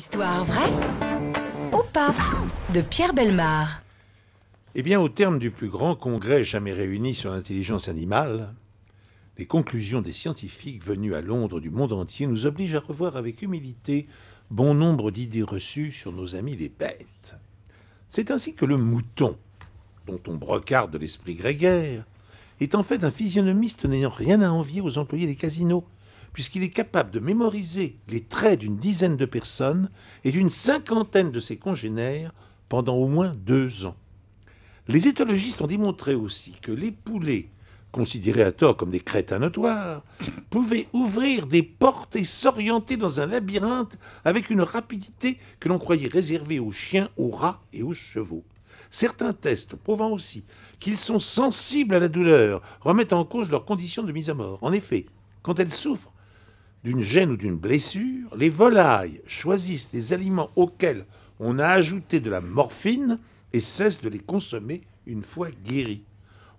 Histoire vraie ou pas de Pierre Bellemare. Eh bien, au terme du plus grand congrès jamais réuni sur l'intelligence animale, les conclusions des scientifiques venus à Londres du monde entier nous obligent à revoir avec humilité bon nombre d'idées reçues sur nos amis les bêtes. C'est ainsi que le mouton, dont on brocarde l'esprit grégaire, est en fait un physionomiste n'ayant rien à envier aux employés des casinos, puisqu'il est capable de mémoriser les traits d'une dizaine de personnes et d'une cinquantaine de ses congénères pendant au moins 2 ans. Les éthologistes ont démontré aussi que les poulets, considérés à tort comme des crétins notoires, pouvaient ouvrir des portes et s'orienter dans un labyrinthe avec une rapidité que l'on croyait réservée aux chiens, aux rats et aux chevaux. Certains tests prouvant aussi qu'ils sont sensibles à la douleur remettent en cause leurs conditions de mise à mort. En effet, quand elles souffrent d'une gêne ou d'une blessure, les volailles choisissent les aliments auxquels on a ajouté de la morphine et cessent de les consommer une fois guéris.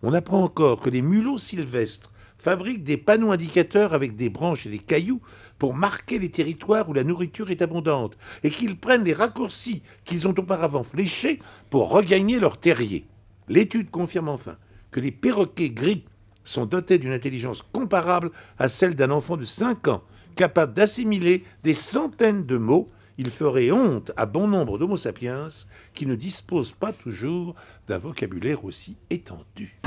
On apprend encore que les mulots sylvestres fabriquent des panneaux indicateurs avec des branches et des cailloux pour marquer les territoires où la nourriture est abondante et qu'ils prennent les raccourcis qu'ils ont auparavant fléchés pour regagner leur terrier. L'étude confirme enfin que les perroquets gris sont dotés d'une intelligence comparable à celle d'un enfant de 5 ans, capable d'assimiler des centaines de mots. Il ferait honte à bon nombre d'Homo sapiens qui ne disposent pas toujours d'un vocabulaire aussi étendu.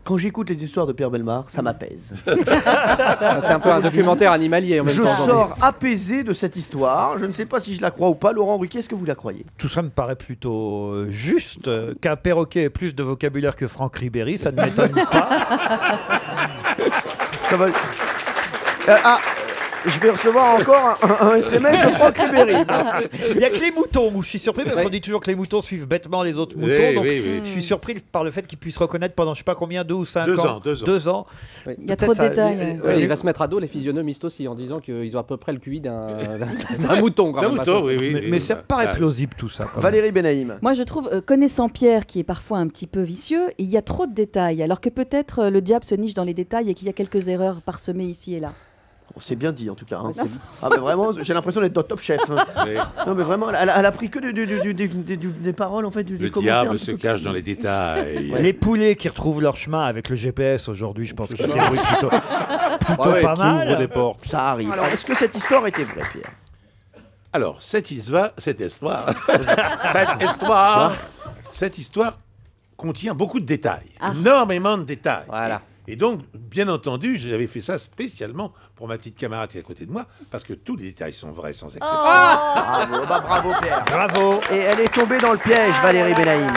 Quand j'écoute les histoires de Pierre Bellemare, ça m'apaise. C'est un peu un documentaire animalier en même Je temps. sors apaisé de cette histoire. Je ne sais pas si je la crois ou pas. Laurent Ruquier, est-ce que vous la croyez? Tout ça me paraît plutôt juste. Qu'un perroquet ait plus de vocabulaire que Franck Ribéry, ça ne m'étonne pas. Ça va... je vais recevoir encore un SMS de Franck Ribéry. Il n'y a que les moutons où je suis surpris, parce qu'on dit toujours que les moutons suivent bêtement les autres moutons. Oui, donc oui. je suis surpris par le fait qu'ils puissent reconnaître pendant je sais pas combien, 2 ou 5 ans. 2 ans. Oui. Il y a trop de détails. Ouais, il va se mettre à dos les physionomistes aussi en disant qu'ils ont à peu près le QI d'un mouton. Quand D'un même. mouton, oui. Mais ça me paraît plausible tout ça. quand même. Valérie Benaïm. Moi, je trouve, connaissant Pierre, qui est parfois un petit peu vicieux, il y a trop de détails, alors que peut-être le diable se niche dans les détails et qu'il y a quelques erreurs parsemées ici et là. C'est bien dit en tout cas. Hein. Ah, mais vraiment, j'ai l'impression d'être dans Top Chef. Hein. Oui. Non mais vraiment, elle a pris que des paroles en fait, des Le commentaires. diable se cache dans les détails. Les poulets qui retrouvent leur chemin avec le GPS aujourd'hui, je pense que c'est plutôt pas mal. des portes. Ça arrive. Alors, est-ce que cette histoire était vraie, Pierre? Alors, cette histoire contient beaucoup de détails, énormément de détails. Voilà. Et donc, bien entendu, j'avais fait ça spécialement pour ma petite camarade qui est à côté de moi, parce que tous les détails sont vrais sans exception. Bravo, bravo Pierre. Bravo. Et elle est tombée dans le piège, Valérie Benaïm.